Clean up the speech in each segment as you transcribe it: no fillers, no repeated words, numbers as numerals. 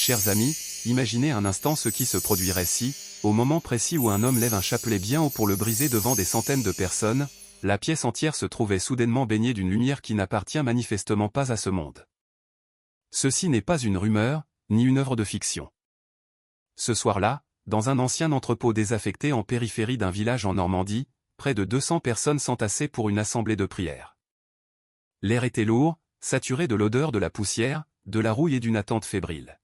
Chers amis, imaginez un instant ce qui se produirait si, au moment précis où un homme lève un chapelet bien haut pour le briser devant des centaines de personnes, la pièce entière se trouvait soudainement baignée d'une lumière qui n'appartient manifestement pas à ce monde. Ceci n'est pas une rumeur, ni une œuvre de fiction. Ce soir-là, dans un ancien entrepôt désaffecté en périphérie d'un village en Normandie, près de 200 personnes s'entassaient pour une assemblée de prière. L'air était lourd, saturé de l'odeur de la poussière, de la rouille et d'une attente fébrile.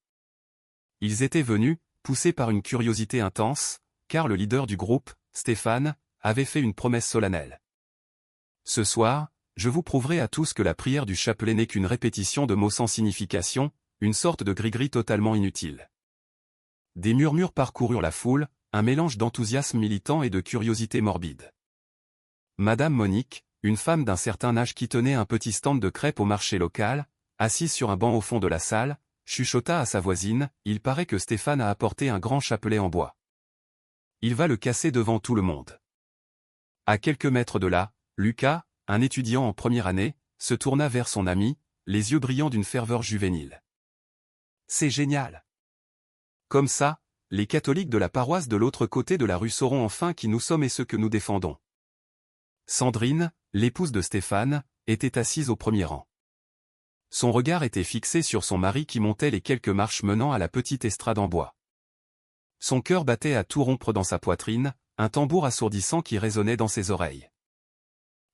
Ils étaient venus, poussés par une curiosité intense, car le leader du groupe, Stéphane, avait fait une promesse solennelle. Ce soir, je vous prouverai à tous que la prière du chapelet n'est qu'une répétition de mots sans signification, une sorte de gris-gris totalement inutile. Des murmures parcoururent la foule, un mélange d'enthousiasme militant et de curiosité morbide. Madame Monique, une femme d'un certain âge qui tenait un petit stand de crêpes au marché local, assise sur un banc au fond de la salle, chuchota à sa voisine, « Il paraît que Stéphane a apporté un grand chapelet en bois. Il va le casser devant tout le monde. » À quelques mètres de là, Lucas, un étudiant en première année, se tourna vers son ami, les yeux brillants d'une ferveur juvénile. « C'est génial! Comme ça, les catholiques de la paroisse de l'autre côté de la rue sauront enfin qui nous sommes et ce que nous défendons. » Sandrine, l'épouse de Stéphane, était assise au premier rang. Son regard était fixé sur son mari qui montait les quelques marches menant à la petite estrade en bois. Son cœur battait à tout rompre dans sa poitrine, un tambour assourdissant qui résonnait dans ses oreilles.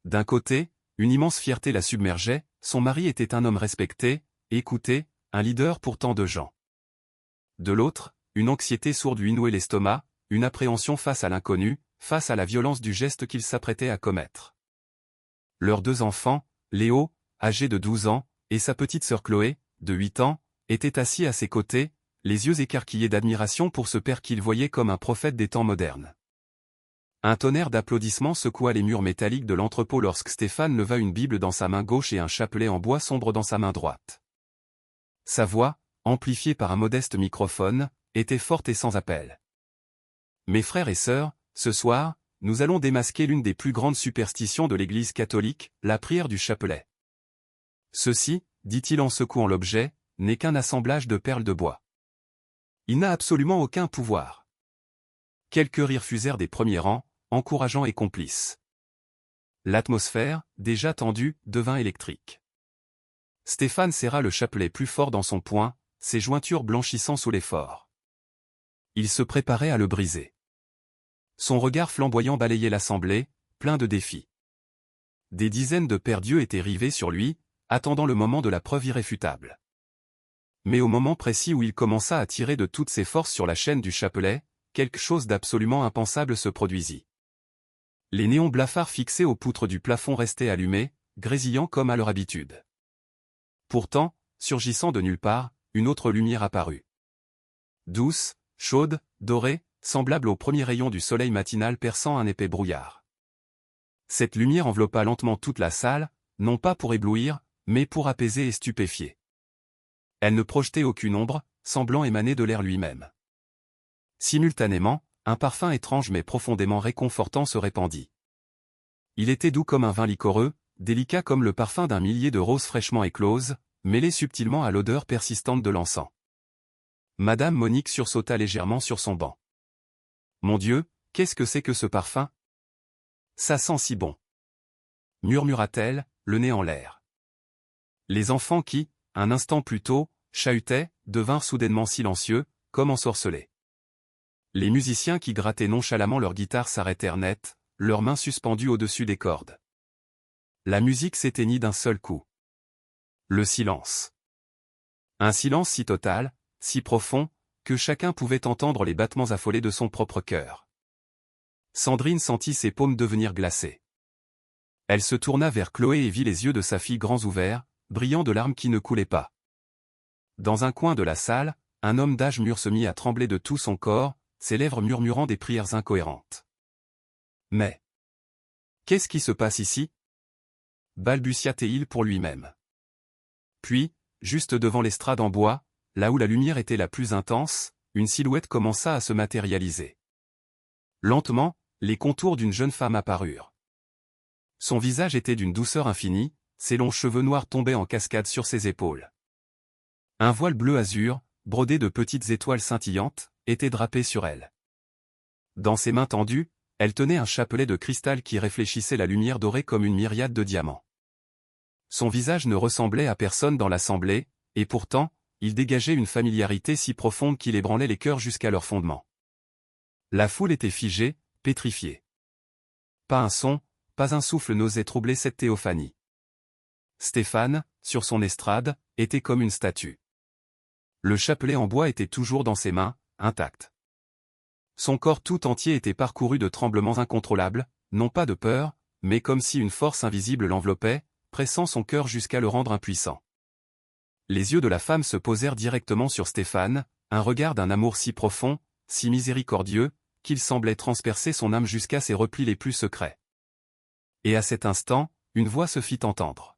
D'un côté, une immense fierté la submergeait, son mari était un homme respecté, écouté, un leader pour tant de gens. De l'autre, une anxiété sourde lui nouait l'estomac, une appréhension face à l'inconnu, face à la violence du geste qu'il s'apprêtait à commettre. Leurs deux enfants, Léo, âgé de 12 ans, et sa petite sœur Chloé, de 8 ans, étaient assis à ses côtés, les yeux écarquillés d'admiration pour ce père qu'ils voyaient comme un prophète des temps modernes. Un tonnerre d'applaudissements secoua les murs métalliques de l'entrepôt lorsque Stéphane leva une Bible dans sa main gauche et un chapelet en bois sombre dans sa main droite. Sa voix, amplifiée par un modeste microphone, était forte et sans appel. « Mes frères et sœurs, ce soir, nous allons démasquer l'une des plus grandes superstitions de l'Église catholique, la prière du chapelet. Ceci, dit-il en secouant l'objet, n'est qu'un assemblage de perles de bois. Il n'a absolument aucun pouvoir. » Quelques rires fusèrent des premiers rangs, encourageants et complices. L'atmosphère, déjà tendue, devint électrique. Stéphane serra le chapelet plus fort dans son poing, ses jointures blanchissant sous l'effort. Il se préparait à le briser. Son regard flamboyant balayait l'assemblée, plein de défis. Des dizaines de paires d'yeux étaient rivés sur lui, attendant le moment de la preuve irréfutable. Mais au moment précis où il commença à tirer de toutes ses forces sur la chaîne du chapelet, quelque chose d'absolument impensable se produisit. Les néons blafards fixés aux poutres du plafond restaient allumés, grésillant comme à leur habitude. Pourtant, surgissant de nulle part, une autre lumière apparut. Douce, chaude, dorée, semblable aux premiers rayons du soleil matinal perçant un épais brouillard. Cette lumière enveloppa lentement toute la salle, non pas pour éblouir, mais pour apaiser et stupéfier. Elle ne projetait aucune ombre, semblant émaner de l'air lui-même. Simultanément, un parfum étrange mais profondément réconfortant se répandit. Il était doux comme un vin liquoreux, délicat comme le parfum d'un millier de roses fraîchement écloses, mêlé subtilement à l'odeur persistante de l'encens. Madame Monique sursauta légèrement sur son banc. « Mon Dieu, qu'est-ce que c'est que ce parfum ? Ça sent si bon !» murmura-t-elle, le nez en l'air. Les enfants qui, un instant plus tôt, chahutaient, devinrent soudainement silencieux, comme ensorcelés. Les musiciens qui grattaient nonchalamment leur guitare s'arrêtèrent net, leurs mains suspendues au-dessus des cordes. La musique s'éteignit d'un seul coup. Le silence. Un silence si total, si profond, que chacun pouvait entendre les battements affolés de son propre cœur. Sandrine sentit ses paumes devenir glacées. Elle se tourna vers Chloé et vit les yeux de sa fille grands ouverts, brillants de larmes qui ne coulaient pas. Dans un coin de la salle, un homme d'âge mûr se mit à trembler de tout son corps, ses lèvres murmurant des prières incohérentes. « Mais qu'est-ce qui se passe ici » balbutia-t-il pour lui-même. Puis, juste devant l'estrade en bois, là où la lumière était la plus intense, une silhouette commença à se matérialiser. Lentement, les contours d'une jeune femme apparurent. Son visage était d'une douceur infinie, ses longs cheveux noirs tombaient en cascade sur ses épaules. Un voile bleu azur, brodée de petites étoiles scintillantes, était drapée sur elle. Dans ses mains tendues, elle tenait un chapelet de cristal qui réfléchissait la lumière dorée comme une myriade de diamants. Son visage ne ressemblait à personne dans l'assemblée, et pourtant, il dégageait une familiarité si profonde qu'il ébranlait les cœurs jusqu'à leur fondement. La foule était figée, pétrifiée. Pas un son, pas un souffle n'osait troubler cette théophanie. Stéphane, sur son estrade, était comme une statue. Le chapelet en bois était toujours dans ses mains, intact. Son corps tout entier était parcouru de tremblements incontrôlables, non pas de peur, mais comme si une force invisible l'enveloppait, pressant son cœur jusqu'à le rendre impuissant. Les yeux de la femme se posèrent directement sur Stéphane, un regard d'un amour si profond, si miséricordieux, qu'il semblait transpercer son âme jusqu'à ses replis les plus secrets. Et à cet instant, une voix se fit entendre.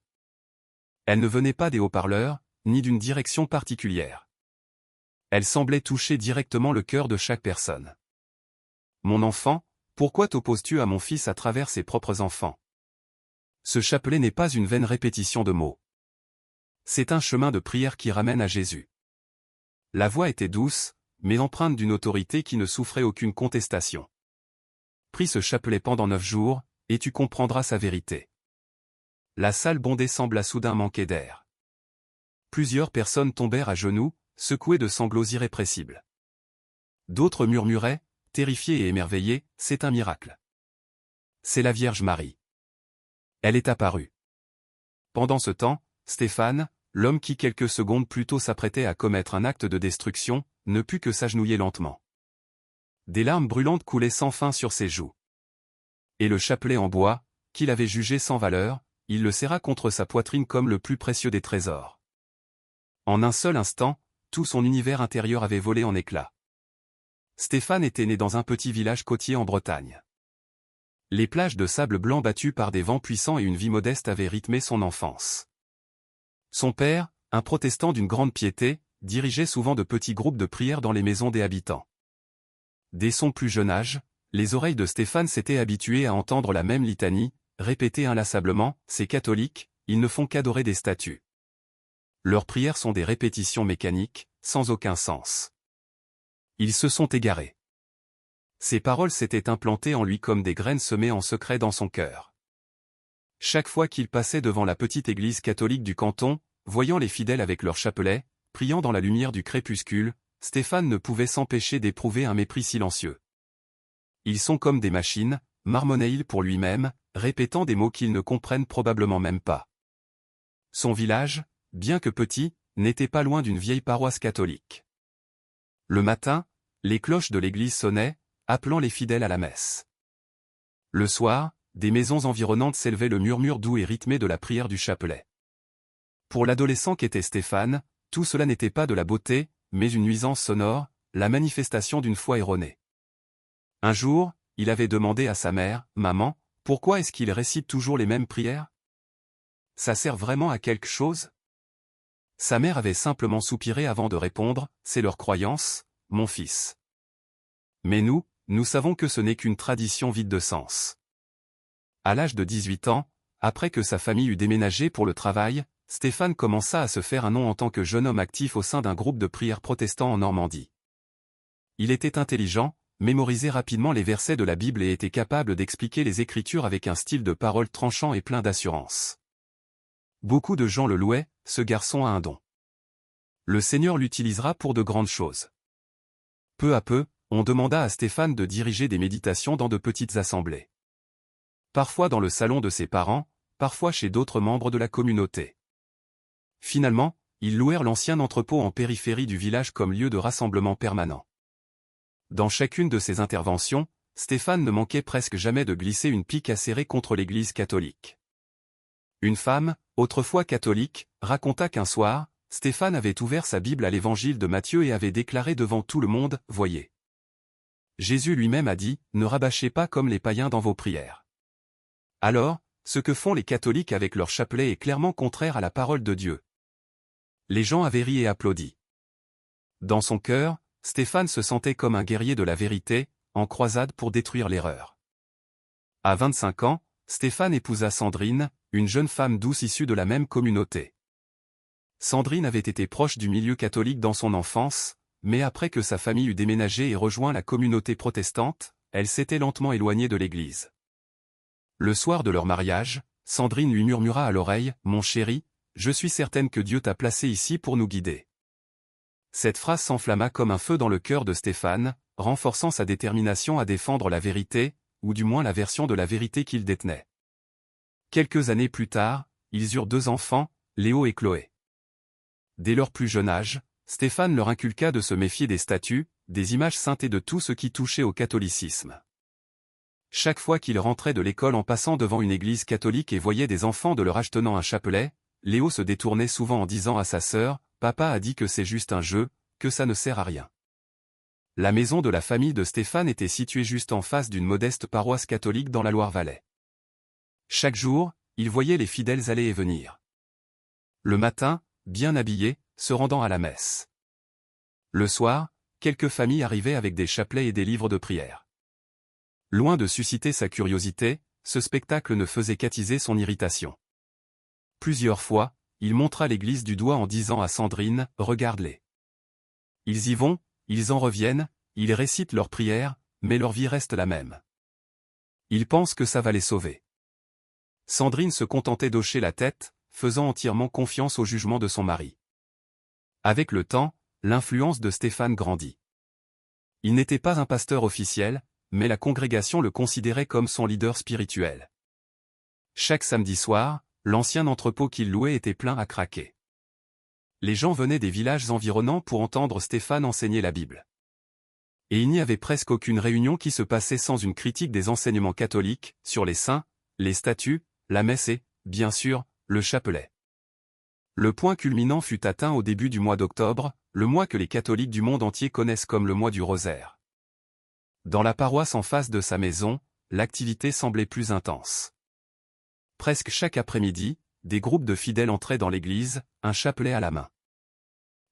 Elle ne venait pas des haut-parleurs, ni d'une direction particulière. Elle semblait toucher directement le cœur de chaque personne. « Mon enfant, pourquoi t'opposes-tu à mon fils à travers ses propres enfants ? Ce chapelet n'est pas une vaine répétition de mots. C'est un chemin de prière qui ramène à Jésus. » La voix était douce, mais empreinte d'une autorité qui ne souffrait aucune contestation. « Prie ce chapelet pendant 9 jours, et tu comprendras sa vérité. » La salle bondée sembla soudain manquer d'air. Plusieurs personnes tombèrent à genoux, secouées de sanglots irrépressibles. D'autres murmuraient, terrifiés et émerveillés, « C'est un miracle. C'est la Vierge Marie. Elle est apparue. » Pendant ce temps, Stéphane, l'homme qui quelques secondes plus tôt s'apprêtait à commettre un acte de destruction, ne put que s'agenouiller lentement. Des larmes brûlantes coulaient sans fin sur ses joues. Et le chapelet en bois, qu'il avait jugé sans valeur, il le serra contre sa poitrine comme le plus précieux des trésors. En un seul instant, tout son univers intérieur avait volé en éclats. Stéphane était né dans un petit village côtier en Bretagne. Les plages de sable blanc battues par des vents puissants et une vie modeste avaient rythmé son enfance. Son père, un protestant d'une grande piété, dirigeait souvent de petits groupes de prière dans les maisons des habitants. Dès son plus jeune âge, les oreilles de Stéphane s'étaient habituées à entendre la même litanie, répétée inlassablement, « Ces catholiques, ils ne font qu'adorer des statues. Leurs prières sont des répétitions mécaniques, sans aucun sens. Ils se sont égarés. » Ces paroles s'étaient implantées en lui comme des graines semées en secret dans son cœur. Chaque fois qu'il passait devant la petite église catholique du canton, voyant les fidèles avec leurs chapelets, priant dans la lumière du crépuscule, Stéphane ne pouvait s'empêcher d'éprouver un mépris silencieux. Ils sont comme des machines, marmonnait-il pour lui-même, répétant des mots qu'ils ne comprennent probablement même pas. Son village, bien que petit, n'était pas loin d'une vieille paroisse catholique. Le matin, les cloches de l'église sonnaient, appelant les fidèles à la messe. Le soir, des maisons environnantes s'élevait le murmure doux et rythmé de la prière du chapelet. Pour l'adolescent qu'était Stéphane, tout cela n'était pas de la beauté, mais une nuisance sonore, la manifestation d'une foi erronée. Un jour, il avait demandé à sa mère, « Maman, pourquoi est-ce qu'il récite toujours les mêmes prières? Ça sert vraiment à quelque chose ?» Sa mère avait simplement soupiré avant de répondre, « C'est leur croyance, mon fils. Mais nous savons que ce n'est qu'une tradition vide de sens. » À l'âge de 18 ans, après que sa famille eut déménagé pour le travail, Stéphane commença à se faire un nom en tant que jeune homme actif au sein d'un groupe de prière protestant en Normandie. Il était intelligent, mémorisait rapidement les versets de la Bible et était capable d'expliquer les Écritures avec un style de parole tranchant et plein d'assurance. Beaucoup de gens le louaient, ce garçon a un don. Le Seigneur l'utilisera pour de grandes choses. Peu à peu, on demanda à Stéphane de diriger des méditations dans de petites assemblées. Parfois dans le salon de ses parents, parfois chez d'autres membres de la communauté. Finalement, ils louèrent l'ancien entrepôt en périphérie du village comme lieu de rassemblement permanent. Dans chacune de ces interventions, Stéphane ne manquait presque jamais de glisser une pique acérée contre l'Église catholique. Une femme, autrefois catholique, raconta qu'un soir, Stéphane avait ouvert sa Bible à l'Évangile de Matthieu et avait déclaré devant tout le monde, « Voyez. Jésus lui-même a dit, ne rabâchez pas comme les païens dans vos prières. » Alors, ce que font les catholiques avec leur chapelet est clairement contraire à la parole de Dieu. Les gens avaient ri et applaudi. Dans son cœur, Stéphane se sentait comme un guerrier de la vérité, en croisade pour détruire l'erreur. À 25 ans, Stéphane épousa Sandrine, une jeune femme douce issue de la même communauté. Sandrine avait été proche du milieu catholique dans son enfance, mais après que sa famille eut déménagé et rejoint la communauté protestante, elle s'était lentement éloignée de l'église. Le soir de leur mariage, Sandrine lui murmura à l'oreille, « Mon chéri, je suis certaine que Dieu t'a placé ici pour nous guider. » Cette phrase s'enflamma comme un feu dans le cœur de Stéphane, renforçant sa détermination à défendre la vérité, ou du moins la version de la vérité qu'il détenait. Quelques années plus tard, ils eurent 2 enfants, Léo et Chloé. Dès leur plus jeune âge, Stéphane leur inculqua de se méfier des statues, des images saintes et de tout ce qui touchait au catholicisme. Chaque fois qu'ils rentraient de l'école en passant devant une église catholique et voyaient des enfants de leur âge tenant un chapelet, Léo se détournait souvent en disant à sa sœur, « Papa a dit que c'est juste un jeu, que ça ne sert à rien. » La maison de la famille de Stéphane était située juste en face d'une modeste paroisse catholique dans la Loire-Valais. Chaque jour, il voyait les fidèles aller et venir. Le matin, bien habillés, se rendant à la messe. Le soir, quelques familles arrivaient avec des chapelets et des livres de prière. Loin de susciter sa curiosité, ce spectacle ne faisait qu'attiser son irritation. Plusieurs fois, il montra l'église du doigt en disant à Sandrine, « Regarde-les. Ils y vont, ils en reviennent, ils récitent leurs prières, mais leur vie reste la même. Ils pensent que ça va les sauver. » Sandrine se contentait d'hocher la tête, faisant entièrement confiance au jugement de son mari. Avec le temps, l'influence de Stéphane grandit. Il n'était pas un pasteur officiel, mais la congrégation le considérait comme son leader spirituel. Chaque samedi soir, l'ancien entrepôt qu'il louait était plein à craquer. Les gens venaient des villages environnants pour entendre Stéphane enseigner la Bible. Et il n'y avait presque aucune réunion qui se passait sans une critique des enseignements catholiques, sur les saints, les statues, la messe et, bien sûr, le chapelet. Le point culminant fut atteint au début du mois d'octobre, le mois que les catholiques du monde entier connaissent comme le mois du rosaire. Dans la paroisse en face de sa maison, l'activité semblait plus intense. Presque chaque après-midi, des groupes de fidèles entraient dans l'église, un chapelet à la main.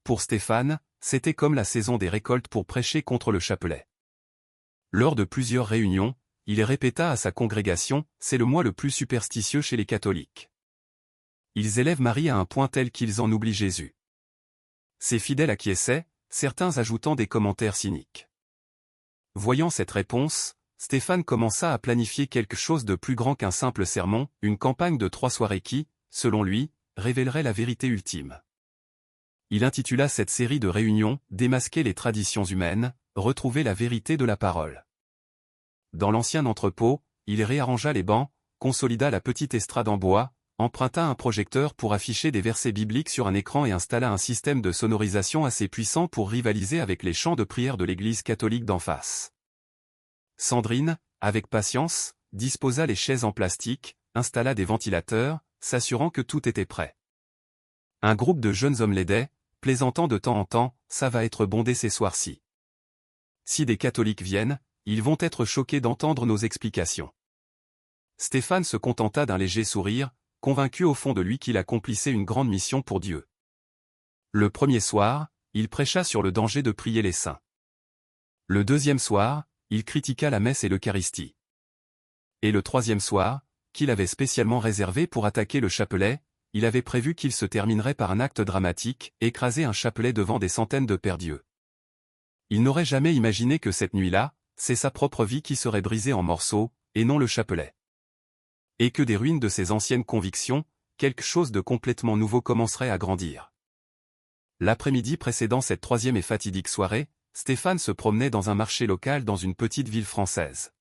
Pour Stéphane, c'était comme la saison des récoltes pour prêcher contre le chapelet. Lors de plusieurs réunions, il répéta à sa congrégation, « C'est le mois le plus superstitieux chez les catholiques. Ils élèvent Marie à un point tel qu'ils en oublient Jésus. » Ses fidèles acquiesçaient, certains ajoutant des commentaires cyniques. Voyant cette réponse, Stéphane commença à planifier quelque chose de plus grand qu'un simple sermon, une campagne de 3 soirées qui, selon lui, révélerait la vérité ultime. Il intitula cette série de réunions « Démasquer les traditions humaines, retrouver la vérité de la parole ». Dans l'ancien entrepôt, il réarrangea les bancs, consolida la petite estrade en bois, emprunta un projecteur pour afficher des versets bibliques sur un écran et installa un système de sonorisation assez puissant pour rivaliser avec les chants de prière de l'église catholique d'en face. Sandrine, avec patience, disposa les chaises en plastique, installa des ventilateurs, s'assurant que tout était prêt. Un groupe de jeunes hommes l'aidait, plaisantant de temps en temps, « Ça va être bondé ces soirs-ci. Si des catholiques viennent, ils vont être choqués d'entendre nos explications. » Stéphane se contenta d'un léger sourire, convaincu au fond de lui qu'il accomplissait une grande mission pour Dieu. Le premier soir, il prêcha sur le danger de prier les saints. Le deuxième soir, il critiqua la messe et l'Eucharistie. Et le troisième soir, qu'il avait spécialement réservé pour attaquer le chapelet, il avait prévu qu'il se terminerait par un acte dramatique, écraser un chapelet devant des centaines de père-dieux. Il n'aurait jamais imaginé que cette nuit-là, c'est sa propre vie qui serait brisée en morceaux, et non le chapelet. Et que des ruines de ses anciennes convictions, quelque chose de complètement nouveau commencerait à grandir. L'après-midi précédant cette troisième et fatidique soirée, Stéphane se promenait dans un marché local dans une petite ville française.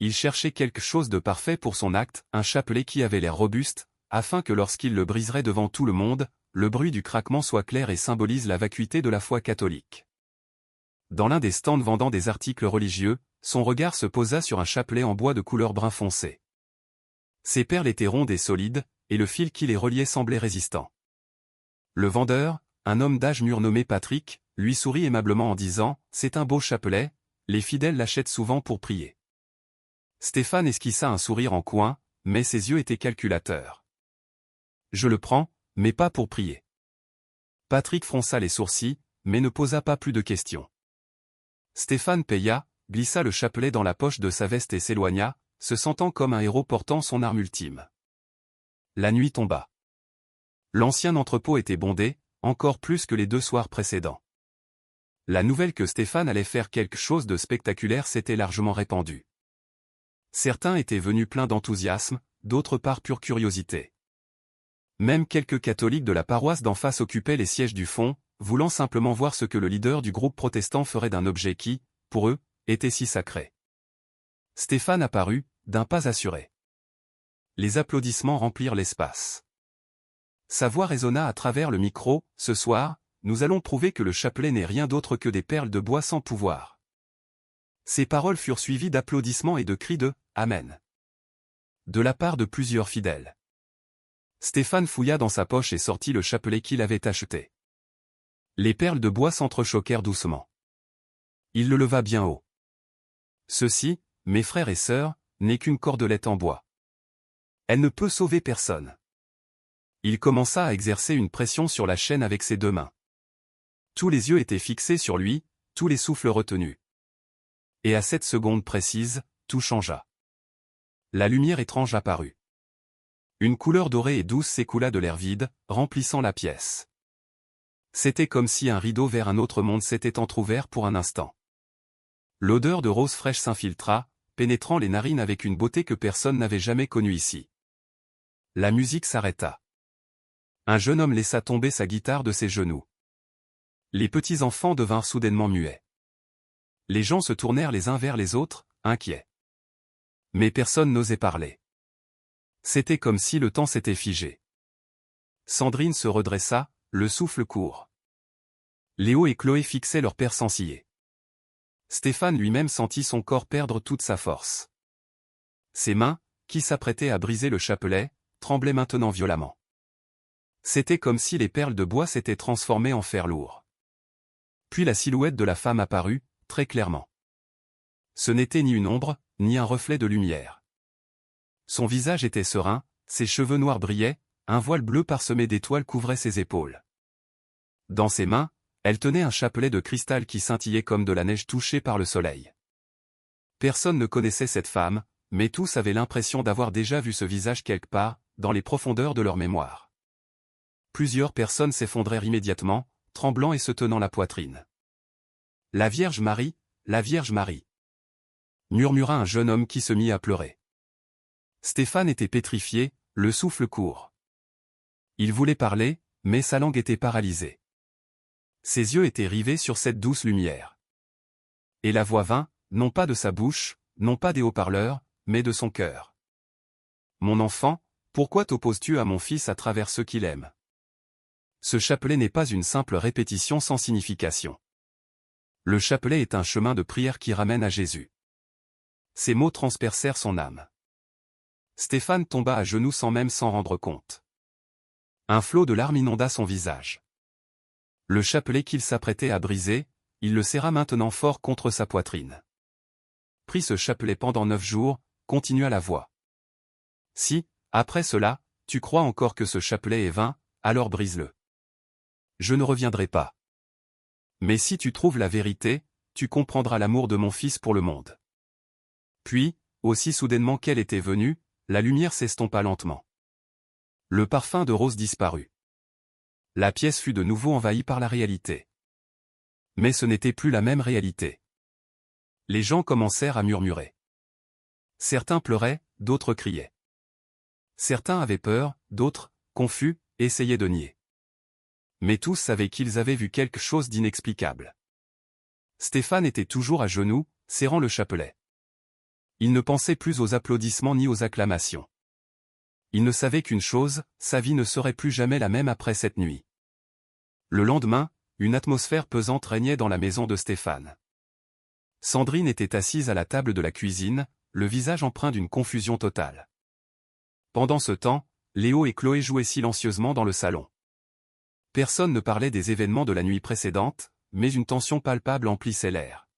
Il cherchait quelque chose de parfait pour son acte, un chapelet qui avait l'air robuste, afin que lorsqu'il le briserait devant tout le monde, le bruit du craquement soit clair et symbolise la vacuité de la foi catholique. Dans l'un des stands vendant des articles religieux, son regard se posa sur un chapelet en bois de couleur brun foncé. Ses perles étaient rondes et solides, et le fil qui les reliait semblait résistant. Le vendeur, un homme d'âge mûr nommé Patrick, lui sourit aimablement en disant « C'est un beau chapelet, les fidèles l'achètent souvent pour prier. » Stéphane esquissa un sourire en coin, mais ses yeux étaient calculateurs. « Je le prends, mais pas pour prier. » Patrick fronça les sourcils, mais ne posa pas plus de questions. Stéphane paya, glissa le chapelet dans la poche de sa veste et s'éloigna, se sentant comme un héros portant son arme ultime. La nuit tomba. L'ancien entrepôt était bondé, encore plus que les 2 soirs précédents. La nouvelle que Stéphane allait faire quelque chose de spectaculaire s'était largement répandue. Certains étaient venus pleins d'enthousiasme, d'autres par pure curiosité. Même quelques catholiques de la paroisse d'en face occupaient les sièges du fond, voulant simplement voir ce que le leader du groupe protestant ferait d'un objet qui, pour eux, était si sacré. Stéphane apparut, d'un pas assuré. Les applaudissements remplirent l'espace. Sa voix résonna à travers le micro, « Ce soir, nous allons prouver que le chapelet n'est rien d'autre que des perles de bois sans pouvoir. » Ces paroles furent suivies d'applaudissements et de cris de « Amen » de la part de plusieurs fidèles. Stéphane fouilla dans sa poche et sortit le chapelet qu'il avait acheté. Les perles de bois s'entrechoquèrent doucement. Il le leva bien haut. « Ceci, mes frères et sœurs, n'est qu'une cordelette en bois. Elle ne peut sauver personne. » Il commença à exercer une pression sur la chaîne avec ses 2 mains. Tous les yeux étaient fixés sur lui, tous les souffles retenus. Et à cette seconde précise, tout changea. La lumière étrange apparut. Une couleur dorée et douce s'écoula de l'air vide, remplissant la pièce. C'était comme si un rideau vers un autre monde s'était entrouvert pour un instant. L'odeur de rose fraîche s'infiltra, pénétrant les narines avec une beauté que personne n'avait jamais connue ici. La musique s'arrêta. Un jeune homme laissa tomber sa guitare de ses genoux. Les petits enfants devinrent soudainement muets. Les gens se tournèrent les uns vers les autres, inquiets. Mais personne n'osait parler. C'était comme si le temps s'était figé. Sandrine se redressa, le souffle court. Léo et Chloé fixaient leur père sans ciller. Stéphane lui-même sentit son corps perdre toute sa force. Ses mains, qui s'apprêtaient à briser le chapelet, tremblaient maintenant violemment. C'était comme si les perles de bois s'étaient transformées en fer lourd. Puis la silhouette de la femme apparut, très clairement. Ce n'était ni une ombre, ni un reflet de lumière. Son visage était serein, ses cheveux noirs brillaient, un voile bleu parsemé d'étoiles couvrait ses épaules. Dans ses mains, elle tenait un chapelet de cristal qui scintillait comme de la neige touchée par le soleil. Personne ne connaissait cette femme, mais tous avaient l'impression d'avoir déjà vu ce visage quelque part, dans les profondeurs de leur mémoire. Plusieurs personnes s'effondrèrent immédiatement, tremblant et se tenant la poitrine. « La Vierge Marie, la Vierge Marie !» murmura un jeune homme qui se mit à pleurer. Stéphane était pétrifié, le souffle court. Il voulait parler, mais sa langue était paralysée. Ses yeux étaient rivés sur cette douce lumière. Et la voix vint, non pas de sa bouche, non pas des haut-parleurs, mais de son cœur. « Mon enfant, pourquoi t'opposes-tu à mon fils à travers ceux qu'il aime ? Ce chapelet n'est pas une simple répétition sans signification. Le chapelet est un chemin de prière qui ramène à Jésus. » Ces mots transpercèrent son âme. Stéphane tomba à genoux sans même s'en rendre compte. Un flot de larmes inonda son visage. Le chapelet qu'il s'apprêtait à briser, il le serra maintenant fort contre sa poitrine. « Pris ce chapelet pendant 9 jours, continua la voix. Si, après cela, tu crois encore que ce chapelet est vain, alors brise-le. Je ne reviendrai pas. Mais si tu trouves la vérité, tu comprendras l'amour de mon fils pour le monde. » Puis, aussi soudainement qu'elle était venue, la lumière s'estompa lentement. Le parfum de rose disparut. La pièce fut de nouveau envahie par la réalité. Mais ce n'était plus la même réalité. Les gens commencèrent à murmurer. Certains pleuraient, d'autres criaient. Certains avaient peur, d'autres, confus, essayaient de nier. Mais tous savaient qu'ils avaient vu quelque chose d'inexplicable. Stéphane était toujours à genoux, serrant le chapelet. Il ne pensait plus aux applaudissements ni aux acclamations. Il ne savait qu'une chose, sa vie ne serait plus jamais la même après cette nuit. Le lendemain, une atmosphère pesante régnait dans la maison de Stéphane. Sandrine était assise à la table de la cuisine, le visage empreint d'une confusion totale. Pendant ce temps, Léo et Chloé jouaient silencieusement dans le salon. Personne ne parlait des événements de la nuit précédente, mais une tension palpable emplissait l'air.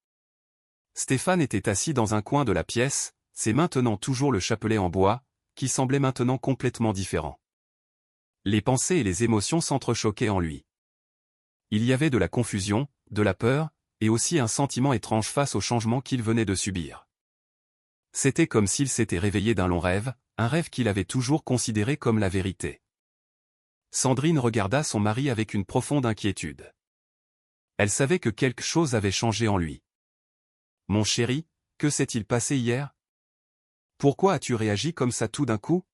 Stéphane était assis dans un coin de la pièce, ses mains tenant toujours le chapelet en bois, qui semblait maintenant complètement différent. Les pensées et les émotions s'entrechoquaient en lui. Il y avait de la confusion, de la peur, et aussi un sentiment étrange face au changement qu'il venait de subir. C'était comme s'il s'était réveillé d'un long rêve, un rêve qu'il avait toujours considéré comme la vérité. Sandrine regarda son mari avec une profonde inquiétude. Elle savait que quelque chose avait changé en lui. « Mon chéri, que s'est-il passé hier? Pourquoi as-tu réagi comme ça tout d'un coup ?»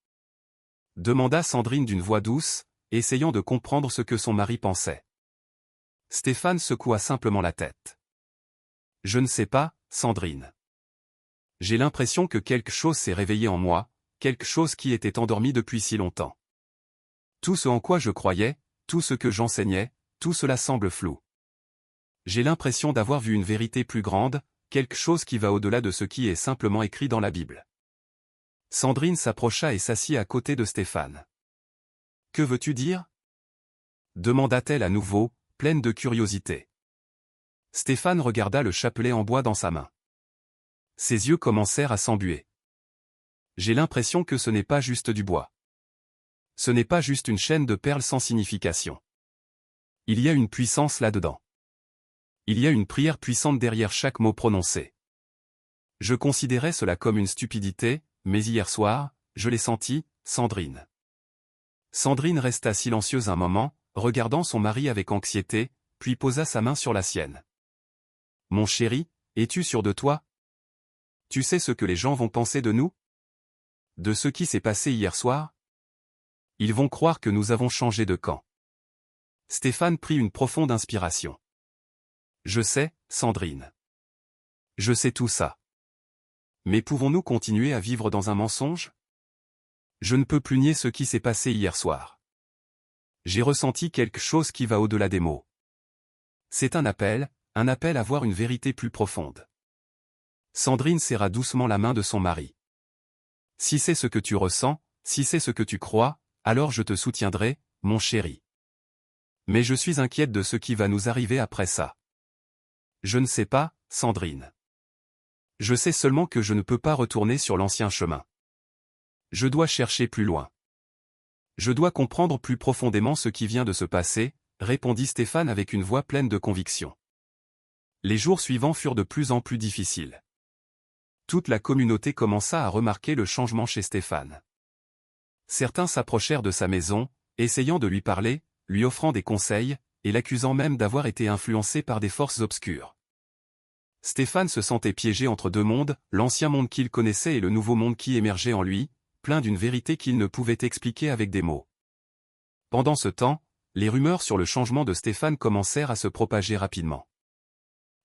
demanda Sandrine d'une voix douce, essayant de comprendre ce que son mari pensait. Stéphane secoua simplement la tête. « Je ne sais pas, Sandrine. J'ai l'impression que quelque chose s'est réveillé en moi, quelque chose qui était endormi depuis si longtemps. Tout ce en quoi je croyais, tout ce que j'enseignais, tout cela semble flou. J'ai l'impression d'avoir vu une vérité plus grande, quelque chose qui va au-delà de ce qui est simplement écrit dans la Bible. » Sandrine s'approcha et s'assit à côté de Stéphane. « Que veux-tu dire ?» demanda-t-elle à nouveau, pleine de curiosité. Stéphane regarda le chapelet en bois dans sa main. Ses yeux commencèrent à s'embuer. « J'ai l'impression que ce n'est pas juste du bois. Ce n'est pas juste une chaîne de perles sans signification. Il y a une puissance là-dedans. Il y a une prière puissante derrière chaque mot prononcé. Je considérais cela comme une stupidité, mais hier soir, je l'ai senti, Sandrine. » Sandrine resta silencieuse un moment, regardant son mari avec anxiété, puis posa sa main sur la sienne. « Mon chéri, es-tu sûr de toi? Tu sais ce que les gens vont penser de nous? De ce qui s'est passé hier soir? Ils vont croire que nous avons changé de camp. » Stéphane prit une profonde inspiration. « Je sais, Sandrine. Je sais tout ça. Mais pouvons-nous continuer à vivre dans un mensonge? Je ne peux plus nier ce qui s'est passé hier soir. J'ai ressenti quelque chose qui va au-delà des mots. C'est un appel à voir une vérité plus profonde. » Sandrine serra doucement la main de son mari. « Si c'est ce que tu ressens, si c'est ce que tu crois, alors je te soutiendrai, mon chéri. Mais je suis inquiète de ce qui va nous arriver après ça. Je ne sais pas, Sandrine. Je sais seulement que je ne peux pas retourner sur l'ancien chemin. Je dois chercher plus loin. Je dois comprendre plus profondément ce qui vient de se passer, » répondit Stéphane avec une voix pleine de conviction. Les jours suivants furent de plus en plus difficiles. Toute la communauté commença à remarquer le changement chez Stéphane. Certains s'approchèrent de sa maison, essayant de lui parler, lui offrant des conseils, et l'accusant même d'avoir été influencé par des forces obscures. Stéphane se sentait piégé entre deux mondes, l'ancien monde qu'il connaissait et le nouveau monde qui émergeait en lui, plein d'une vérité qu'il ne pouvait expliquer avec des mots. Pendant ce temps, les rumeurs sur le changement de Stéphane commencèrent à se propager rapidement.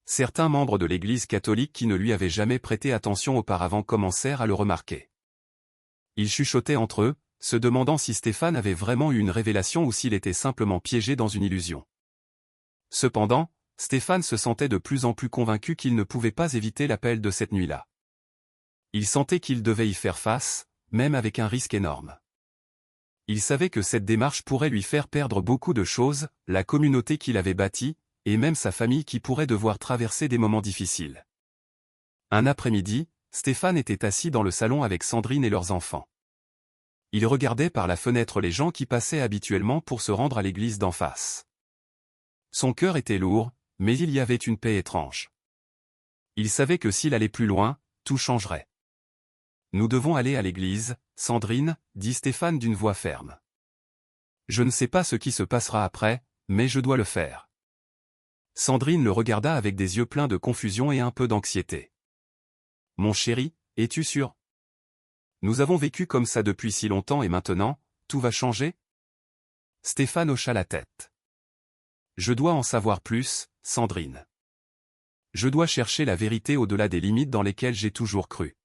Certains membres de l'Église catholique qui ne lui avaient jamais prêté attention auparavant commencèrent à le remarquer. Ils chuchotaient entre eux, se demandant si Stéphane avait vraiment eu une révélation ou s'il était simplement piégé dans une illusion. Cependant, Stéphane se sentait de plus en plus convaincu qu'il ne pouvait pas éviter l'appel de cette nuit-là. Il sentait qu'il devait y faire face, même avec un risque énorme. Il savait que cette démarche pourrait lui faire perdre beaucoup de choses, la communauté qu'il avait bâtie, et même sa famille qui pourrait devoir traverser des moments difficiles. Un après-midi, Stéphane était assis dans le salon avec Sandrine et leurs enfants. Il regardait par la fenêtre les gens qui passaient habituellement pour se rendre à l'église d'en face. Son cœur était lourd, mais il y avait une paix étrange. Il savait que s'il allait plus loin, tout changerait. « Nous devons aller à l'église, Sandrine, » dit Stéphane d'une voix ferme. « Je ne sais pas ce qui se passera après, mais je dois le faire. » Sandrine le regarda avec des yeux pleins de confusion et un peu d'anxiété. « Mon chéri, es-tu sûr? Nous avons vécu comme ça depuis si longtemps et maintenant, tout va changer? » Stéphane hocha la tête. « Je dois en savoir plus, Sandrine. Je dois chercher la vérité au-delà des limites dans lesquelles j'ai toujours cru.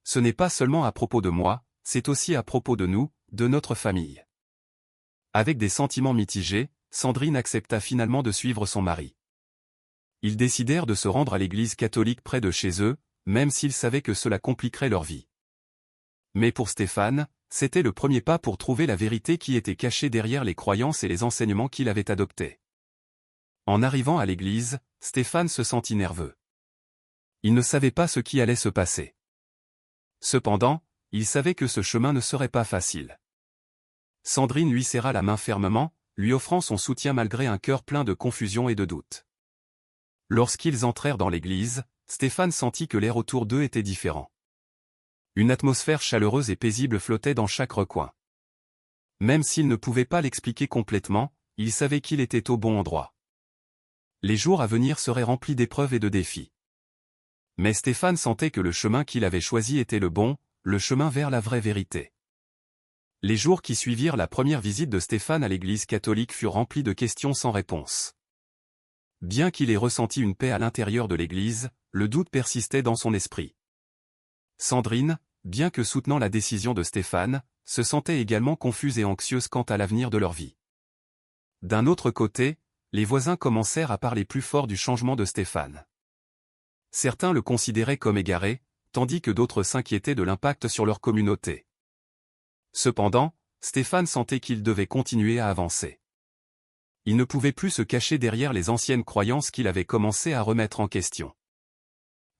Ce n'est pas seulement à propos de moi, c'est aussi à propos de nous, de notre famille. » Avec des sentiments mitigés, Sandrine accepta finalement de suivre son mari. Ils décidèrent de se rendre à l'église catholique près de chez eux, même s'ils savaient que cela compliquerait leur vie. Mais pour Stéphane, c'était le premier pas pour trouver la vérité qui était cachée derrière les croyances et les enseignements qu'il avait adoptés. En arrivant à l'église, Stéphane se sentit nerveux. Il ne savait pas ce qui allait se passer. Cependant, il savait que ce chemin ne serait pas facile. Sandrine lui serra la main fermement, lui offrant son soutien malgré un cœur plein de confusion et de doute. Lorsqu'ils entrèrent dans l'église, Stéphane sentit que l'air autour d'eux était différent. Une atmosphère chaleureuse et paisible flottait dans chaque recoin. Même s'il ne pouvait pas l'expliquer complètement, il savait qu'il était au bon endroit. Les jours à venir seraient remplis d'épreuves et de défis. Mais Stéphane sentait que le chemin qu'il avait choisi était le bon, le chemin vers la vraie vérité. Les jours qui suivirent la première visite de Stéphane à l'église catholique furent remplis de questions sans réponse. Bien qu'il ait ressenti une paix à l'intérieur de l'église, le doute persistait dans son esprit. Sandrine, bien que soutenant la décision de Stéphane, se sentait également confuse et anxieuse quant à l'avenir de leur vie. D'un autre côté, les voisins commencèrent à parler plus fort du changement de Stéphane. Certains le considéraient comme égaré, tandis que d'autres s'inquiétaient de l'impact sur leur communauté. Cependant, Stéphane sentait qu'il devait continuer à avancer. Il ne pouvait plus se cacher derrière les anciennes croyances qu'il avait commencé à remettre en question.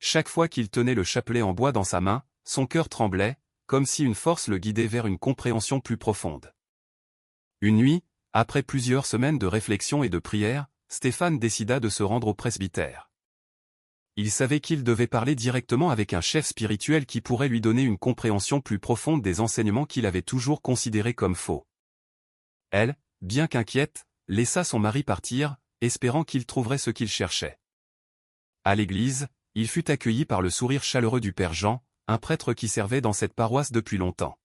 Chaque fois qu'il tenait le chapelet en bois dans sa main, son cœur tremblait, comme si une force le guidait vers une compréhension plus profonde. Une nuit, après plusieurs semaines de réflexion et de prière, Stéphane décida de se rendre au presbytère. Il savait qu'il devait parler directement avec un chef spirituel qui pourrait lui donner une compréhension plus profonde des enseignements qu'il avait toujours considérés comme faux. Elle, bien qu'inquiète, laissa son mari partir, espérant qu'il trouverait ce qu'il cherchait. À l'église, il fut accueilli par le sourire chaleureux du père Jean, un prêtre qui servait dans cette paroisse depuis longtemps.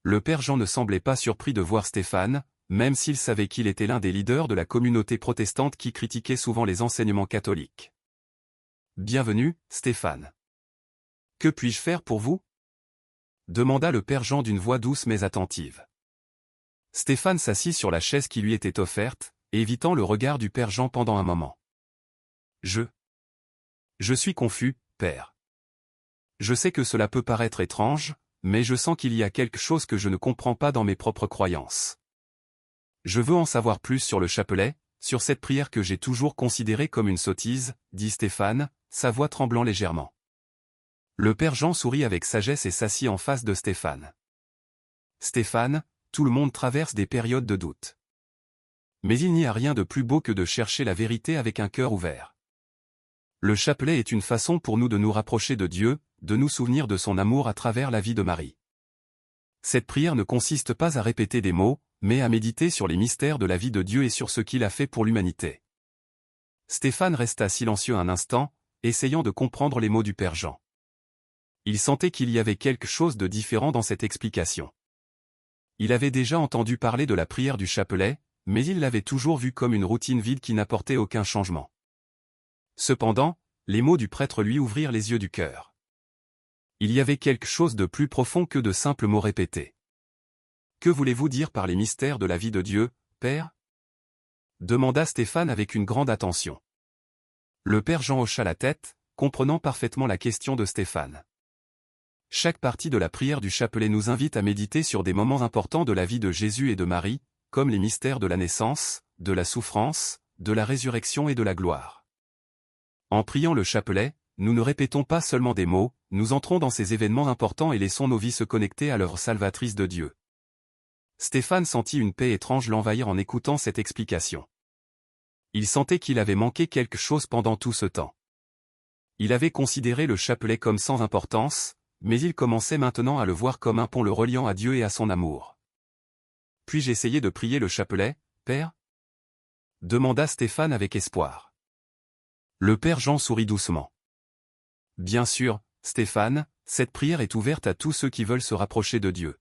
Le père Jean ne semblait pas surpris de voir Stéphane, même s'il savait qu'il était l'un des leaders de la communauté protestante qui critiquait souvent les enseignements catholiques. « Bienvenue, Stéphane. Que puis-je faire pour vous ?» demanda le père Jean d'une voix douce mais attentive. Stéphane s'assit sur la chaise qui lui était offerte, évitant le regard du père Jean pendant un moment. Je suis confus, père. Je sais que cela peut paraître étrange, mais je sens qu'il y a quelque chose que je ne comprends pas dans mes propres croyances. Je veux en savoir plus sur le chapelet, sur cette prière que j'ai toujours considérée comme une sottise, dit Stéphane, sa voix tremblant légèrement. Le père Jean sourit avec sagesse et s'assit en face de Stéphane. Stéphane, tout le monde traverse des périodes de doute. Mais il n'y a rien de plus beau que de chercher la vérité avec un cœur ouvert. Le chapelet est une façon pour nous de nous rapprocher de Dieu, de nous souvenir de son amour à travers la vie de Marie. Cette prière ne consiste pas à répéter des mots, mais à méditer sur les mystères de la vie de Dieu et sur ce qu'il a fait pour l'humanité. Stéphane resta silencieux un instant, essayant de comprendre les mots du père Jean. Il sentait qu'il y avait quelque chose de différent dans cette explication. Il avait déjà entendu parler de la prière du chapelet, mais il l'avait toujours vue comme une routine vide qui n'apportait aucun changement. Cependant, les mots du prêtre lui ouvrirent les yeux du cœur. Il y avait quelque chose de plus profond que de simples mots répétés. « Que voulez-vous dire par les mystères de la vie de Dieu, Père ?» demanda Stéphane avec une grande attention. Le père Jean hocha la tête, comprenant parfaitement la question de Stéphane. Chaque partie de la prière du chapelet nous invite à méditer sur des moments importants de la vie de Jésus et de Marie, comme les mystères de la naissance, de la souffrance, de la résurrection et de la gloire. En priant le chapelet, nous ne répétons pas seulement des mots, nous entrons dans ces événements importants et laissons nos vies se connecter à l'œuvre salvatrice de Dieu. Stéphane sentit une paix étrange l'envahir en écoutant cette explication. Il sentait qu'il avait manqué quelque chose pendant tout ce temps. Il avait considéré le chapelet comme sans importance, mais il commençait maintenant à le voir comme un pont le reliant à Dieu et à son amour. « Puis-je essayer de prier le chapelet, Père ?» demanda Stéphane avec espoir. Le père Jean sourit doucement. « Bien sûr, Stéphane, cette prière est ouverte à tous ceux qui veulent se rapprocher de Dieu.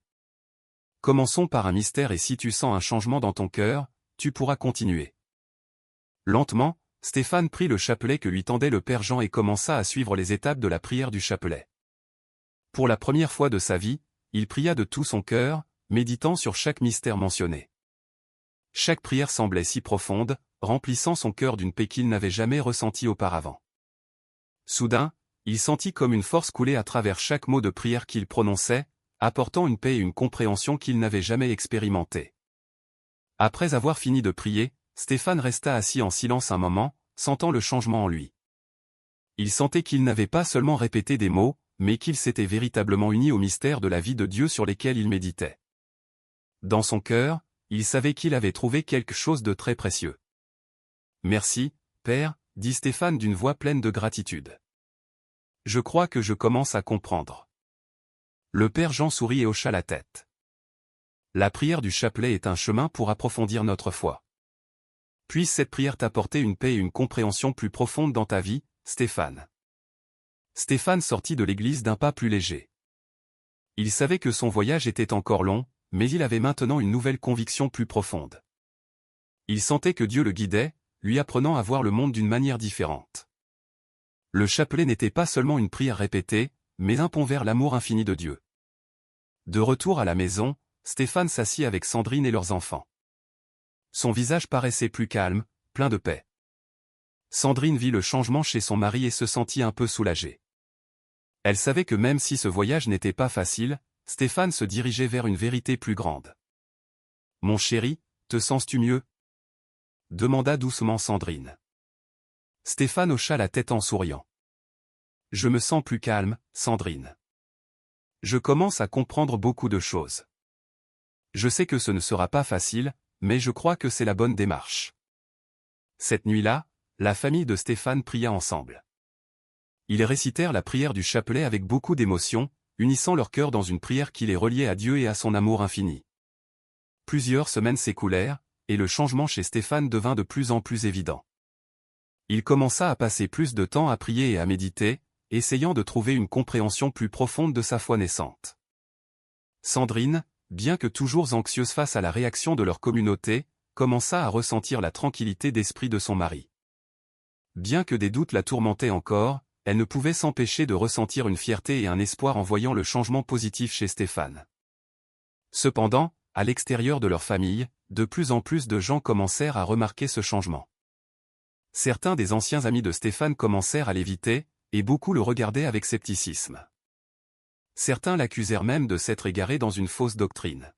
Commençons par un mystère et si tu sens un changement dans ton cœur, tu pourras continuer. » Lentement, Stéphane prit le chapelet que lui tendait le père Jean et commença à suivre les étapes de la prière du chapelet. Pour la première fois de sa vie, il pria de tout son cœur, méditant sur chaque mystère mentionné. Chaque prière semblait si profonde, remplissant son cœur d'une paix qu'il n'avait jamais ressentie auparavant. Soudain, il sentit comme une force couler à travers chaque mot de prière qu'il prononçait, apportant une paix et une compréhension qu'il n'avait jamais expérimentée. Après avoir fini de prier, Stéphane resta assis en silence un moment, sentant le changement en lui. Il sentait qu'il n'avait pas seulement répété des mots, mais qu'il s'était véritablement uni au mystère de la vie de Dieu sur lesquels il méditait. Dans son cœur, il savait qu'il avait trouvé quelque chose de très précieux. « Merci, Père, » dit Stéphane d'une voix pleine de gratitude. « Je crois que je commence à comprendre. » Le père Jean sourit et hocha la tête. La prière du chapelet est un chemin pour approfondir notre foi. Puisse cette prière t'apporter une paix et une compréhension plus profonde dans ta vie, Stéphane. Stéphane sortit de l'église d'un pas plus léger. Il savait que son voyage était encore long, mais il avait maintenant une nouvelle conviction plus profonde. Il sentait que Dieu le guidait, lui apprenant à voir le monde d'une manière différente. Le chapelet n'était pas seulement une prière répétée, mais un pont vers l'amour infini de Dieu. De retour à la maison, Stéphane s'assit avec Sandrine et leurs enfants. Son visage paraissait plus calme, plein de paix. Sandrine vit le changement chez son mari et se sentit un peu soulagée. Elle savait que même si ce voyage n'était pas facile, Stéphane se dirigeait vers une vérité plus grande. « Mon chéri, te sens-tu mieux ?» demanda doucement Sandrine. Stéphane hocha la tête en souriant. « Je me sens plus calme, Sandrine. Je commence à comprendre beaucoup de choses. Je sais que ce ne sera pas facile, mais je crois que c'est la bonne démarche. » Cette nuit-là, la famille de Stéphane pria ensemble. Ils récitèrent la prière du chapelet avec beaucoup d'émotion, unissant leur cœur dans une prière qui les reliait à Dieu et à son amour infini. Plusieurs semaines s'écoulèrent, et le changement chez Stéphane devint de plus en plus évident. Il commença à passer plus de temps à prier et à méditer, essayant de trouver une compréhension plus profonde de sa foi naissante. Sandrine, bien que toujours anxieuse face à la réaction de leur communauté, commença à ressentir la tranquillité d'esprit de son mari. Bien que des doutes la tourmentaient encore, elle ne pouvait s'empêcher de ressentir une fierté et un espoir en voyant le changement positif chez Stéphane. Cependant, à l'extérieur de leur famille, de plus en plus de gens commencèrent à remarquer ce changement. Certains des anciens amis de Stéphane commencèrent à l'éviter, et beaucoup le regardaient avec scepticisme. Certains l'accusèrent même de s'être égaré dans une fausse doctrine.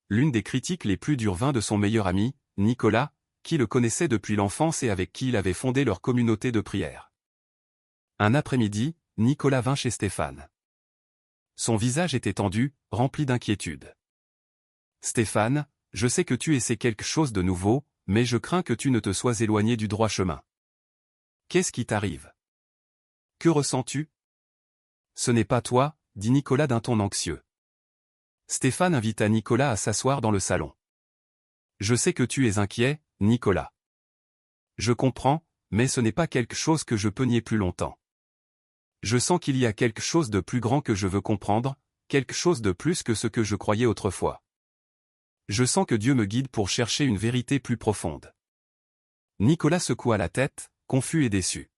L'une des critiques les plus dures vint de son meilleur ami, Nicolas, qui le connaissait depuis l'enfance et avec qui il avait fondé leur communauté de prière. Un après-midi, Nicolas vint chez Stéphane. Son visage était tendu, rempli d'inquiétude. « Stéphane, je sais que tu essaies quelque chose de nouveau, mais je crains que tu ne te sois éloigné du droit chemin. Qu'est-ce qui t'arrive? Que ressens-tu? » « Ce n'est pas toi, » dit Nicolas d'un ton anxieux. Stéphane invita Nicolas à s'asseoir dans le salon. « Je sais que tu es inquiet, Nicolas. Je comprends, mais ce n'est pas quelque chose que je peux nier plus longtemps. Je sens qu'il y a quelque chose de plus grand que je veux comprendre, quelque chose de plus que ce que je croyais autrefois. Je sens que Dieu me guide pour chercher une vérité plus profonde. » Nicolas secoua la tête, confus et déçu.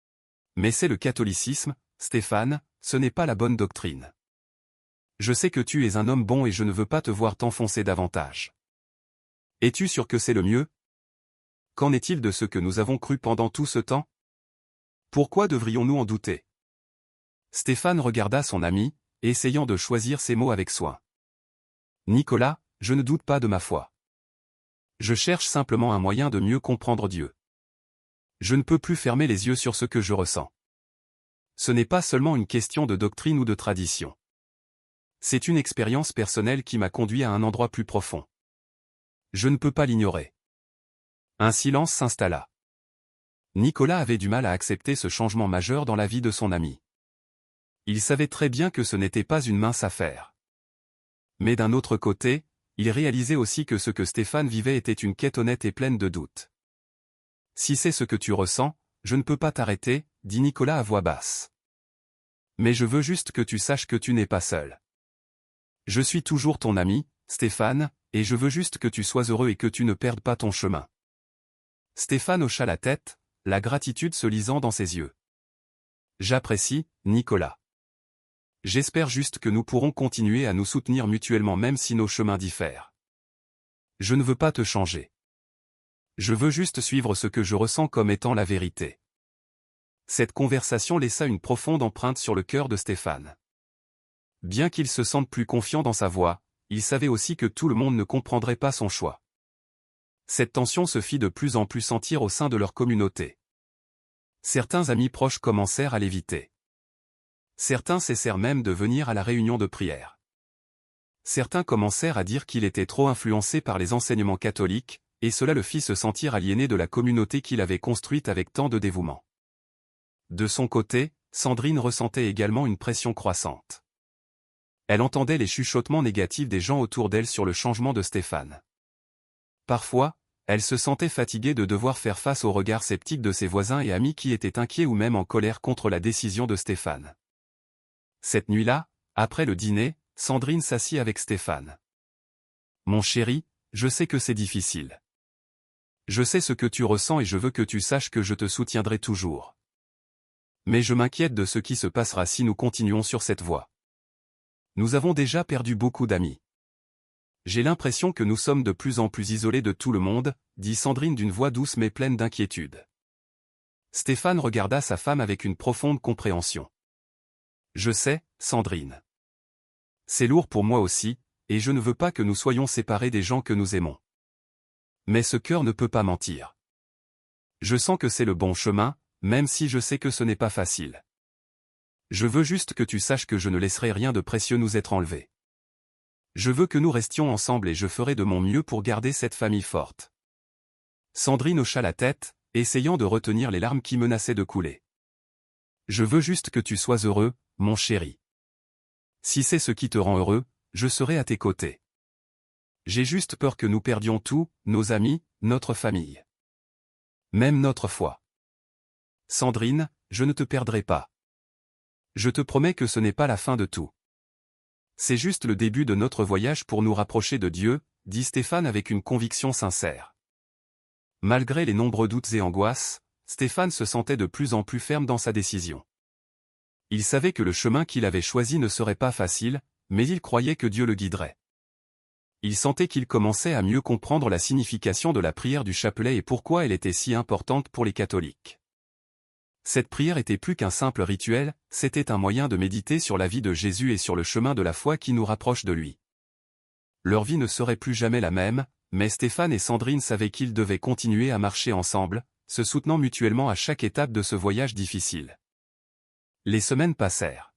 « Mais c'est le catholicisme, Stéphane, ce n'est pas la bonne doctrine. Je sais que tu es un homme bon et je ne veux pas te voir t'enfoncer davantage. Es-tu sûr que c'est le mieux? Qu'en est-il de ce que nous avons cru pendant tout ce temps? Pourquoi devrions-nous en douter? » Stéphane regarda son ami, essayant de choisir ses mots avec soin. « Nicolas, je ne doute pas de ma foi. Je cherche simplement un moyen de mieux comprendre Dieu. Je ne peux plus fermer les yeux sur ce que je ressens. Ce n'est pas seulement une question de doctrine ou de tradition. C'est une expérience personnelle qui m'a conduit à un endroit plus profond. Je ne peux pas l'ignorer. » Un silence s'installa. Nicolas avait du mal à accepter ce changement majeur dans la vie de son ami. Il savait très bien que ce n'était pas une mince affaire. Mais d'un autre côté, il réalisait aussi que ce que Stéphane vivait était une quête honnête et pleine de doutes. « Si c'est ce que tu ressens, je ne peux pas t'arrêter, » dit Nicolas à voix basse. « Mais je veux juste que tu saches que tu n'es pas seul. Je suis toujours ton ami, Stéphane, et je veux juste que tu sois heureux et que tu ne perdes pas ton chemin. » Stéphane hocha la tête, la gratitude se lisant dans ses yeux. « J'apprécie, Nicolas. J'espère juste que nous pourrons continuer à nous soutenir mutuellement même si nos chemins diffèrent. Je ne veux pas te changer. Je veux juste suivre ce que je ressens comme étant la vérité. » Cette conversation laissa une profonde empreinte sur le cœur de Stéphane. Bien qu'il se sente plus confiant dans sa voix, il savait aussi que tout le monde ne comprendrait pas son choix. Cette tension se fit de plus en plus sentir au sein de leur communauté. Certains amis proches commencèrent à l'éviter. Certains cessèrent même de venir à la réunion de prière. Certains commencèrent à dire qu'il était trop influencé par les enseignements catholiques, et cela le fit se sentir aliéné de la communauté qu'il avait construite avec tant de dévouement. De son côté, Sandrine ressentait également une pression croissante. Elle entendait les chuchotements négatifs des gens autour d'elle sur le changement de Stéphane. Parfois, elle se sentait fatiguée de devoir faire face aux regards sceptiques de ses voisins et amis qui étaient inquiets ou même en colère contre la décision de Stéphane. Cette nuit-là, après le dîner, Sandrine s'assit avec Stéphane. « Mon chéri, je sais que c'est difficile. Je sais ce que tu ressens et je veux que tu saches que je te soutiendrai toujours. Mais je m'inquiète de ce qui se passera si nous continuons sur cette voie. Nous avons déjà perdu beaucoup d'amis. J'ai l'impression que nous sommes de plus en plus isolés de tout le monde, dit Sandrine d'une voix douce mais pleine d'inquiétude. Stéphane regarda sa femme avec une profonde compréhension. Je sais, Sandrine. C'est lourd pour moi aussi, et je ne veux pas que nous soyons séparés des gens que nous aimons. Mais ce cœur ne peut pas mentir. Je sens que c'est le bon chemin, même si je sais que ce n'est pas facile. Je veux juste que tu saches que je ne laisserai rien de précieux nous être enlevé. Je veux que nous restions ensemble et je ferai de mon mieux pour garder cette famille forte. Sandrine hocha la tête, essayant de retenir les larmes qui menaçaient de couler. Je veux juste que tu sois heureux, mon chéri. Si c'est ce qui te rend heureux, je serai à tes côtés. J'ai juste peur que nous perdions tout, nos amis, notre famille. Même notre foi. Sandrine, je ne te perdrai pas. Je te promets que ce n'est pas la fin de tout. C'est juste le début de notre voyage pour nous rapprocher de Dieu, dit Stéphane avec une conviction sincère. Malgré les nombreux doutes et angoisses, Stéphane se sentait de plus en plus ferme dans sa décision. Il savait que le chemin qu'il avait choisi ne serait pas facile, mais il croyait que Dieu le guiderait. Il sentait qu'il commençait à mieux comprendre la signification de la prière du chapelet et pourquoi elle était si importante pour les catholiques. Cette prière était plus qu'un simple rituel, c'était un moyen de méditer sur la vie de Jésus et sur le chemin de la foi qui nous rapproche de lui. Leur vie ne serait plus jamais la même, mais Stéphane et Sandrine savaient qu'ils devaient continuer à marcher ensemble, se soutenant mutuellement à chaque étape de ce voyage difficile. Les semaines passèrent.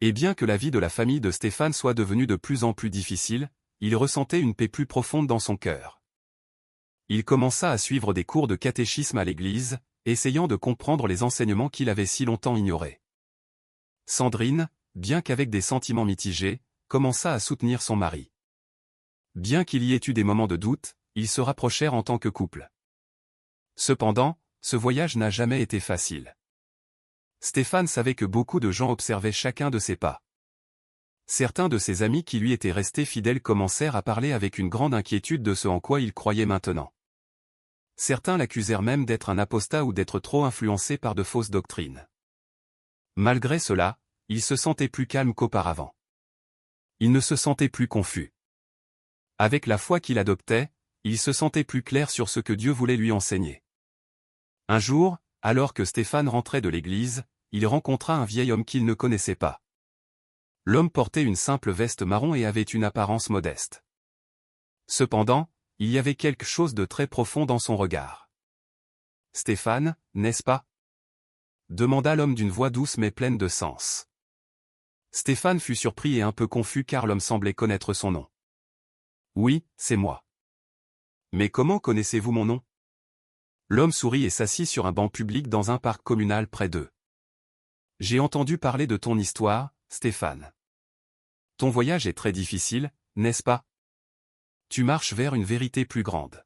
Et bien que la vie de la famille de Stéphane soit devenue de plus en plus difficile, il ressentait une paix plus profonde dans son cœur. Il commença à suivre des cours de catéchisme à l'église, essayant de comprendre les enseignements qu'il avait si longtemps ignorés. Sandrine, bien qu'avec des sentiments mitigés, commença à soutenir son mari. Bien qu'il y ait eu des moments de doute, ils se rapprochèrent en tant que couple. Cependant, ce voyage n'a jamais été facile. Stéphane savait que beaucoup de gens observaient chacun de ses pas. Certains de ses amis qui lui étaient restés fidèles commencèrent à parler avec une grande inquiétude de ce en quoi il croyait maintenant. Certains l'accusèrent même d'être un apostat ou d'être trop influencé par de fausses doctrines. Malgré cela, il se sentait plus calme qu'auparavant. Il ne se sentait plus confus. Avec la foi qu'il adoptait, il se sentait plus clair sur ce que Dieu voulait lui enseigner. Un jour, alors que Stéphane rentrait de l'église, il rencontra un vieil homme qu'il ne connaissait pas. L'homme portait une simple veste marron et avait une apparence modeste. Cependant, il y avait quelque chose de très profond dans son regard. « Stéphane, n'est-ce pas ?» demanda l'homme d'une voix douce mais pleine de sens. Stéphane fut surpris et un peu confus car l'homme semblait connaître son nom. « Oui, c'est moi. »« Mais comment connaissez-vous mon nom ?» L'homme sourit et s'assit sur un banc public dans un parc communal près d'eux. « J'ai entendu parler de ton histoire, Stéphane. Ton voyage est très difficile, n'est-ce pas ? Tu marches vers une vérité plus grande. »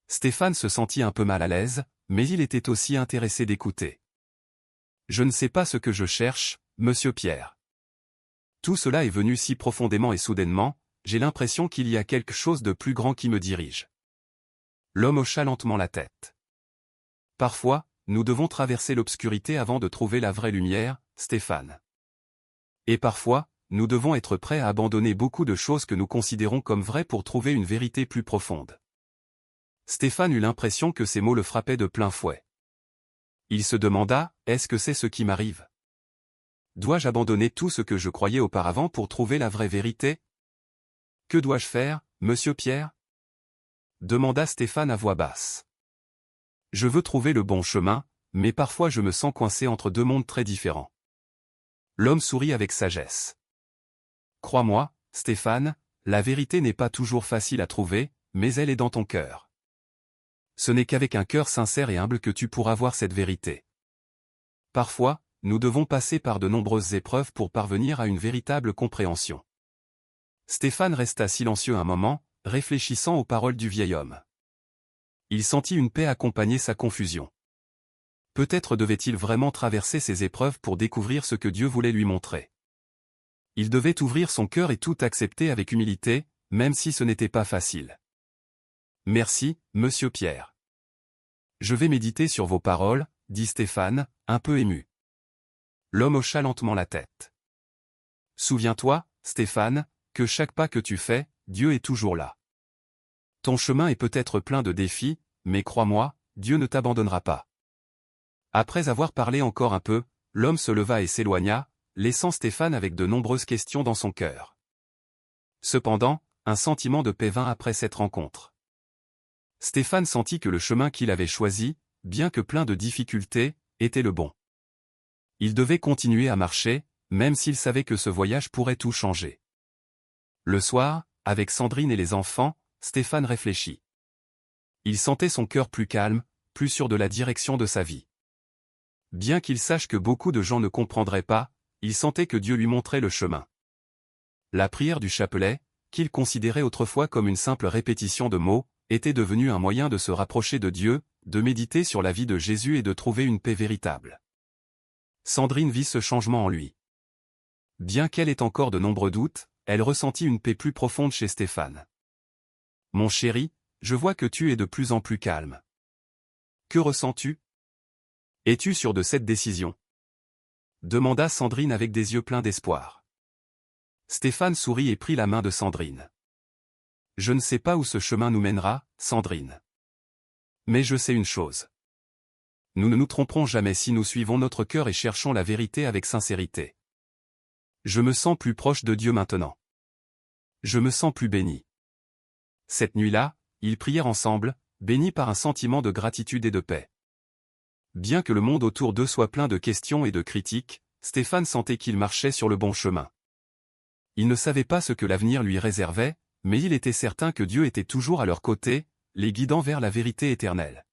Stéphane se sentit un peu mal à l'aise, mais il était aussi intéressé d'écouter. « Je ne sais pas ce que je cherche, monsieur Pierre. Tout cela est venu si profondément et soudainement, j'ai l'impression qu'il y a quelque chose de plus grand qui me dirige. » L'homme hocha lentement la tête. « Parfois, nous devons traverser l'obscurité avant de trouver la vraie lumière, Stéphane. Et parfois, nous devons être prêts à abandonner beaucoup de choses que nous considérons comme vraies pour trouver une vérité plus profonde. » Stéphane eut l'impression que ces mots le frappaient de plein fouet. Il se demanda, est-ce que c'est ce qui m'arrive? Dois-je abandonner tout ce que je croyais auparavant pour trouver la vraie vérité? Que dois-je faire, monsieur Pierre? Demanda Stéphane à voix basse. Je veux trouver le bon chemin, mais parfois je me sens coincé entre deux mondes très différents. L'homme sourit avec sagesse. Crois-moi, Stéphane, la vérité n'est pas toujours facile à trouver, mais elle est dans ton cœur. Ce n'est qu'avec un cœur sincère et humble que tu pourras voir cette vérité. Parfois, nous devons passer par de nombreuses épreuves pour parvenir à une véritable compréhension. Stéphane resta silencieux un moment, réfléchissant aux paroles du vieil homme. Il sentit une paix accompagner sa confusion. Peut-être devait-il vraiment traverser ces épreuves pour découvrir ce que Dieu voulait lui montrer. Il devait ouvrir son cœur et tout accepter avec humilité, même si ce n'était pas facile. Merci, monsieur Pierre. Je vais méditer sur vos paroles, dit Stéphane, un peu ému. L'homme hocha lentement la tête. Souviens-toi, Stéphane, que chaque pas que tu fais, Dieu est toujours là. Ton chemin est peut-être plein de défis, mais crois-moi, Dieu ne t'abandonnera pas. Après avoir parlé encore un peu, l'homme se leva et s'éloigna, laissant Stéphane avec de nombreuses questions dans son cœur. Cependant, un sentiment de paix vint après cette rencontre. Stéphane sentit que le chemin qu'il avait choisi, bien que plein de difficultés, était le bon. Il devait continuer à marcher, même s'il savait que ce voyage pourrait tout changer. Le soir, avec Sandrine et les enfants, Stéphane réfléchit. Il sentait son cœur plus calme, plus sûr de la direction de sa vie. Bien qu'il sache que beaucoup de gens ne comprendraient pas, il sentait que Dieu lui montrait le chemin. La prière du chapelet, qu'il considérait autrefois comme une simple répétition de mots, était devenue un moyen de se rapprocher de Dieu, de méditer sur la vie de Jésus et de trouver une paix véritable. Sandrine vit ce changement en lui. Bien qu'elle ait encore de nombreux doutes, elle ressentit une paix plus profonde chez Stéphane. « Mon chéri, je vois que tu es de plus en plus calme. Que ressens-tu ? Es-tu sûr de cette décision ?» demanda Sandrine avec des yeux pleins d'espoir. Stéphane sourit et prit la main de Sandrine. « Je ne sais pas où ce chemin nous mènera, Sandrine. Mais je sais une chose. Nous ne nous tromperons jamais si nous suivons notre cœur et cherchons la vérité avec sincérité. Je me sens plus proche de Dieu maintenant. Je me sens plus béni. » Cette nuit-là, ils prièrent ensemble, bénis par un sentiment de gratitude et de paix. Bien que le monde autour d'eux soit plein de questions et de critiques, Stéphane sentait qu'il marchait sur le bon chemin. Il ne savait pas ce que l'avenir lui réservait, mais il était certain que Dieu était toujours à leur côté, les guidant vers la vérité éternelle.